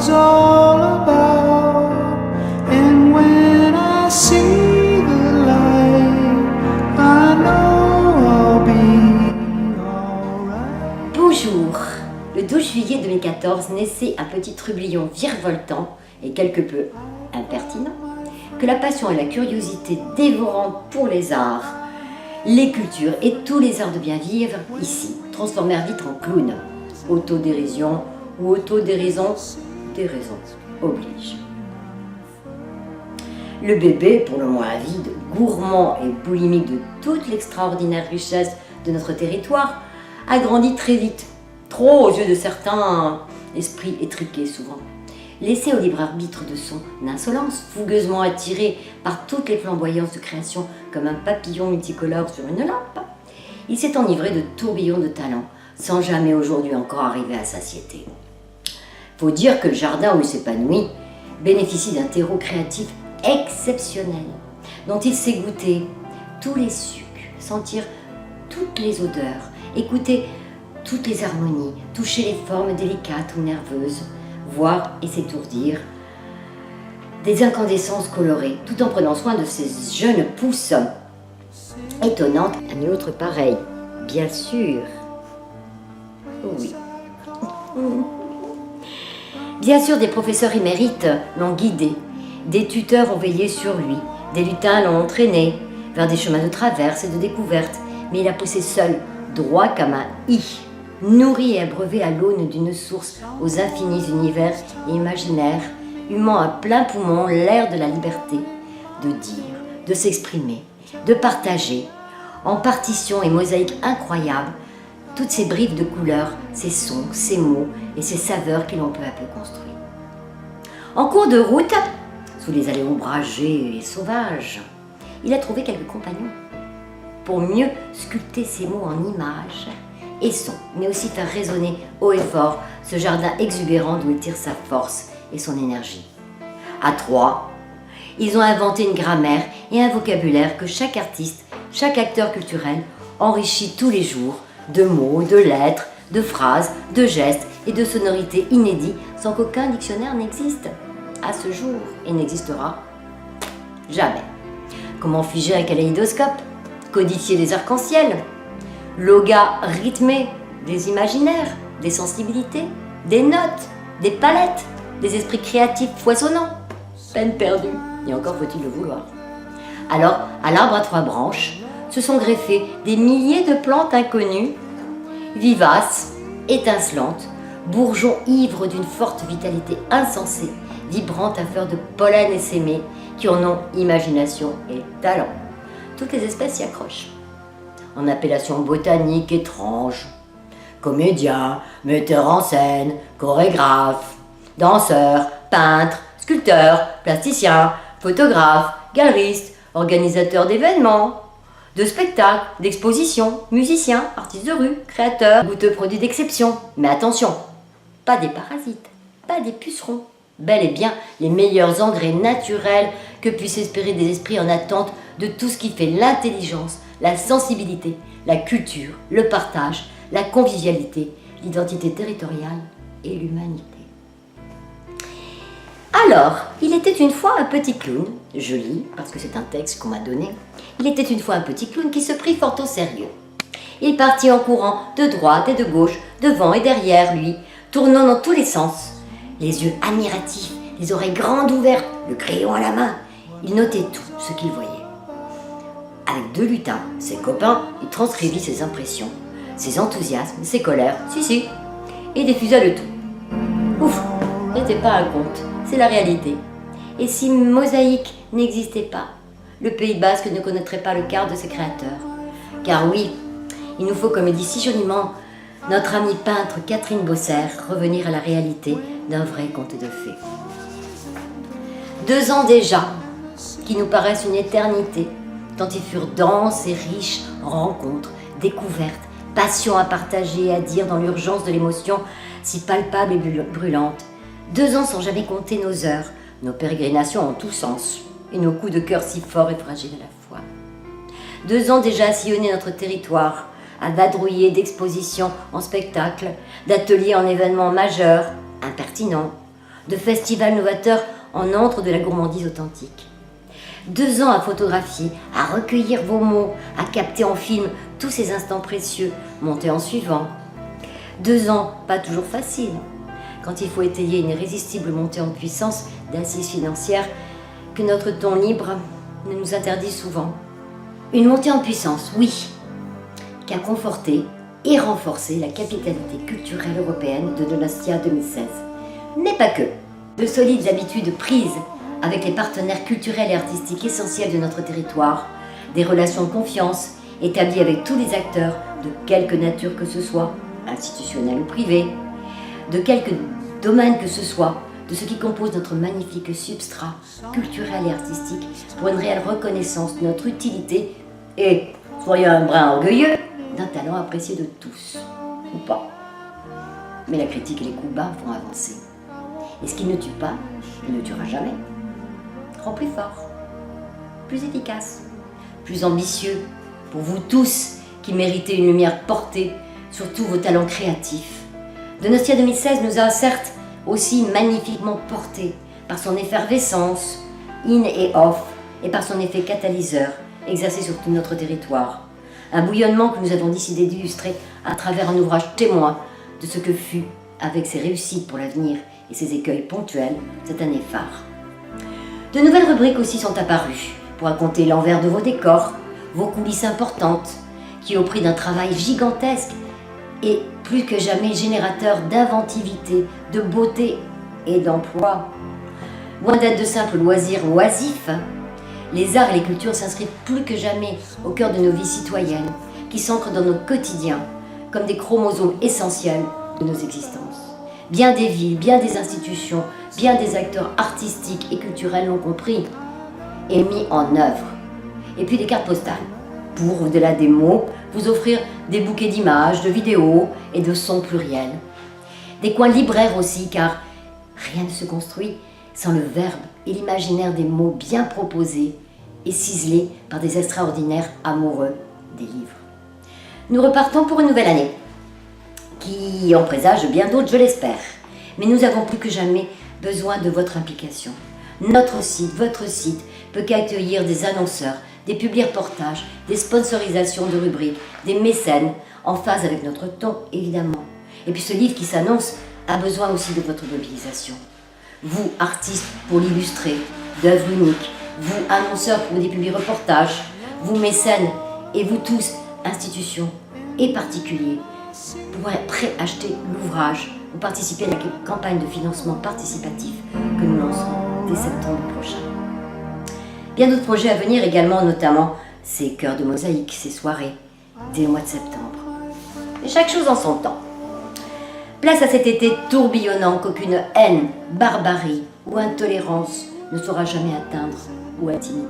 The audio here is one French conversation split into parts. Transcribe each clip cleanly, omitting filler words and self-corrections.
was all about. And when I see the light, I know I'll be alright. Bonjour. Le 12 juillet 2014 naissait un petit trublion virevoltant et quelque peu impertinent, que la passion et la curiosité dévorante pour les arts, les cultures et tous les arts de bien vivre ici transformèrent vite en clown. Autodérision ou autodérision, déraison oblige. Le bébé, pour le moins avide, gourmand et boulimique de toute l'extraordinaire richesse de notre territoire, a grandi très vite, trop aux yeux de certains esprits étriqués souvent. Laissé au libre arbitre de son insolence, fougueusement attiré par toutes les flamboyances de création comme un papillon multicolore sur une lampe, il s'est enivré de tourbillons de talent, sans jamais aujourd'hui encore arriver à satiété. Faut dire que le jardin où il s'épanouit bénéficie d'un terreau créatif exceptionnel, dont il sait goûter tous les sucs, sentir toutes les odeurs, écouter toutes les harmonies, toucher les formes délicates ou nerveuses, voir et s'étourdir des incandescences colorées, tout en prenant soin de ces jeunes pousses étonnantes à nul autre pareil, bien sûr. Oui. Bien sûr, des professeurs émérites l'ont guidé, des tuteurs ont veillé sur lui, des lutins l'ont entraîné vers des chemins de traverse et de découverte, mais il a poussé seul, droit comme un i, nourri et abreuvé à l'aune d'une source aux infinis univers et imaginaires, humant à plein poumon l'air de la liberté, de dire, de s'exprimer, de partager, en partition et mosaïque incroyable, toutes ces brides de couleurs, ces sons, ces mots et ces saveurs qui l'ont peu à peu construit. En cours de route, sous les allées ombragées et sauvages, il a trouvé quelques compagnons pour mieux sculpter ces mots en images et sons, mais aussi faire résonner haut et fort ce jardin exubérant d'où il tire sa force et son énergie. À trois, ils ont inventé une grammaire et un vocabulaire que chaque artiste, chaque acteur culturel enrichit tous les jours de mots, de lettres, de phrases, de gestes et de sonorités inédits sans qu'aucun dictionnaire n'existe à ce jour et n'existera jamais. Comment figer un kaléidoscope, codifier les arcs-en-ciel, logarithmer des imaginaires, des sensibilités, des notes, des palettes, des esprits créatifs foisonnants. Peine perdue, et encore faut-il le vouloir. Alors, à l'arbre à trois branches, se sont greffés des milliers de plantes inconnues, vivaces, étincelantes, bourgeons ivres d'une forte vitalité insensée, vibrantes à fleurs de pollen essaimé, qui en ont imagination et talent. Toutes les espèces s'y accrochent. En appellation botanique étrange. Comédien, metteur en scène, chorégraphe, danseur, peintre, sculpteur, plasticien, photographe, galeriste, organisateur d'événements, de spectacles, d'expositions, musicien, artiste de rue, créateur, goûteux produits d'exception. Mais attention, pas des parasites, pas des pucerons. Bel et bien les meilleurs engrais naturels que puissent espérer des esprits en attente de tout ce qui fait l'intelligence, la sensibilité, la culture, le partage, la convivialité, l'identité territoriale et l'humanité. Alors, il était une fois un petit clown, je lis parce que c'est un texte qu'on m'a donné, il était une fois un petit clown qui se prit fort au sérieux. Il partit en courant de droite et de gauche, devant et derrière lui, tournant dans tous les sens, les yeux admiratifs, les oreilles grandes ouvertes, le crayon à la main. Il notait tout ce qu'il voyait. Avec deux lutins, ses copains, il transcrivit ses impressions, ses enthousiasmes, ses colères, et diffusa le tout. Ouf, n'était pas un conte, c'est la réalité. Et si Mosaïque n'existait pas, le Pays Basque ne connaîtrait pas le quart de ses créateurs. Car oui, il nous faut, comme dit si joliment notre amie peintre Catherine Bosser, revenir à la réalité d'un vrai conte de fées. 2 ans déjà, qui nous paraissent une éternité, tant ils furent denses et riches en rencontres, découvertes, passions à partager et à dire dans l'urgence de l'émotion si palpable et brûlante. 2 ans sans jamais compter nos heures, nos pérégrinations en tous sens, et nos coups de cœur si forts et fragiles à la fois. 2 ans déjà à sillonner notre territoire, à vadrouiller d'expositions en spectacles, d'ateliers en événements majeurs, impertinents, de festivals novateurs en entre de la gourmandise authentique. 2 ans à photographier, à recueillir vos mots, à capter en film tous ces instants précieux, montés en suivant. 2 ans, pas toujours faciles, quand il faut étayer une irrésistible montée en puissance d'assises financières que notre ton libre ne nous interdit souvent. Une montée en puissance, oui, qui a conforté et renforcé la capitalité culturelle européenne de Donostia 2016. Mais pas que. De solides habitudes prises avec les partenaires culturels et artistiques essentiels de notre territoire, des relations de confiance établies avec tous les acteurs de quelque nature que ce soit, institutionnels ou privés, de quelque domaine que ce soit, de ce qui compose notre magnifique substrat culturel et artistique pour une réelle reconnaissance de notre utilité et, soyons un brin orgueilleux, d'un talent apprécié de tous, ou pas. Mais la critique et les coups bas font avancer. Et ce qui ne tue pas, il ne tuera jamais. Rend plus fort, plus efficace, plus ambitieux pour vous tous qui méritez une lumière portée sur tous vos talents créatifs. Donostia 2016 nous a certes aussi magnifiquement portés par son effervescence, in et off, et par son effet catalyseur exercé sur tout notre territoire. Un bouillonnement que nous avons décidé d'illustrer à travers un ouvrage témoin de ce que fut, avec ses réussites pour l'avenir et ses écueils ponctuels, cette année phare. De nouvelles rubriques aussi sont apparues pour raconter l'envers de vos décors, vos coulisses importantes, qui au prix d'un travail gigantesque et plus que jamais générateur d'inventivité, de beauté et d'emploi. Loin d'être de simples loisirs oisifs, les arts et les cultures s'inscrivent plus que jamais au cœur de nos vies citoyennes, qui s'ancrent dans nos quotidiens comme des chromosomes essentiels de nos existences. Bien des villes, bien des institutions, bien des acteurs artistiques et culturels l'ont compris et mis en œuvre. Et puis des cartes postales, pour, au-delà des mots, vous offrir des bouquets d'images, de vidéos et de sons pluriels. Des coins libraires aussi, car rien ne se construit sans le verbe et l'imaginaire des mots bien proposés et ciselés par des extraordinaires amoureux des livres. Nous repartons pour une nouvelle année, qui en présage bien d'autres, je l'espère. Mais nous avons plus que jamais besoin de votre implication. Notre site, votre site, peut qu'accueillir des annonceurs, des publi-reportages, des sponsorisations de rubriques, des mécènes, en phase avec notre ton, évidemment. Et puis ce livre qui s'annonce a besoin aussi de votre mobilisation. Vous, artistes, pour l'illustrer, d'œuvres uniques, vous, annonceurs, pour des publi-reportages, vous, mécènes, et vous tous, institutions et particuliers, pour préacheter l'ouvrage ou participer à la campagne de financement participatif que nous lancerons dès septembre prochain. Bien d'autres projets à venir également, notamment ces chœurs de mosaïque, ces soirées, dès le mois de septembre. Et chaque chose en son temps. Place à cet été tourbillonnant qu'aucune haine, barbarie ou intolérance ne saura jamais atteindre ou intimider.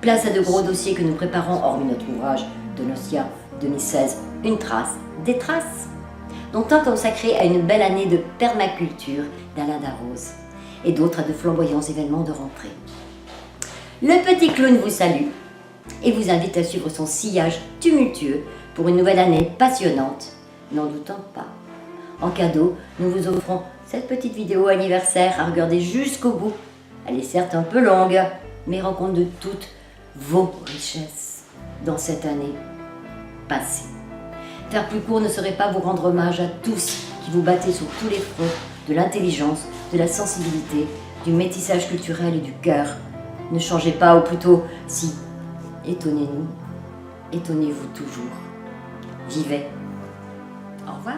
Place à de gros dossiers que nous préparons, hormis notre ouvrage Donostia 2016, une trace, des traces, dont un consacré à une belle année de permaculture d'Alain Darroze et d'autres à de flamboyants événements de rentrée. Le petit clown vous salue et vous invite à suivre son sillage tumultueux pour une nouvelle année passionnante, n'en doutant pas. En cadeau, nous vous offrons cette petite vidéo anniversaire à regarder jusqu'au bout. Elle est certes un peu longue, mais rend compte de toutes vos richesses dans cette année passée. Faire plus court ne serait pas vous rendre hommage à tous qui vous battez sur tous les fronts de l'intelligence, de la sensibilité, du métissage culturel et du cœur. Ne changez pas, ou plutôt, si, étonnez-nous, étonnez-vous toujours. Vivez. Au revoir.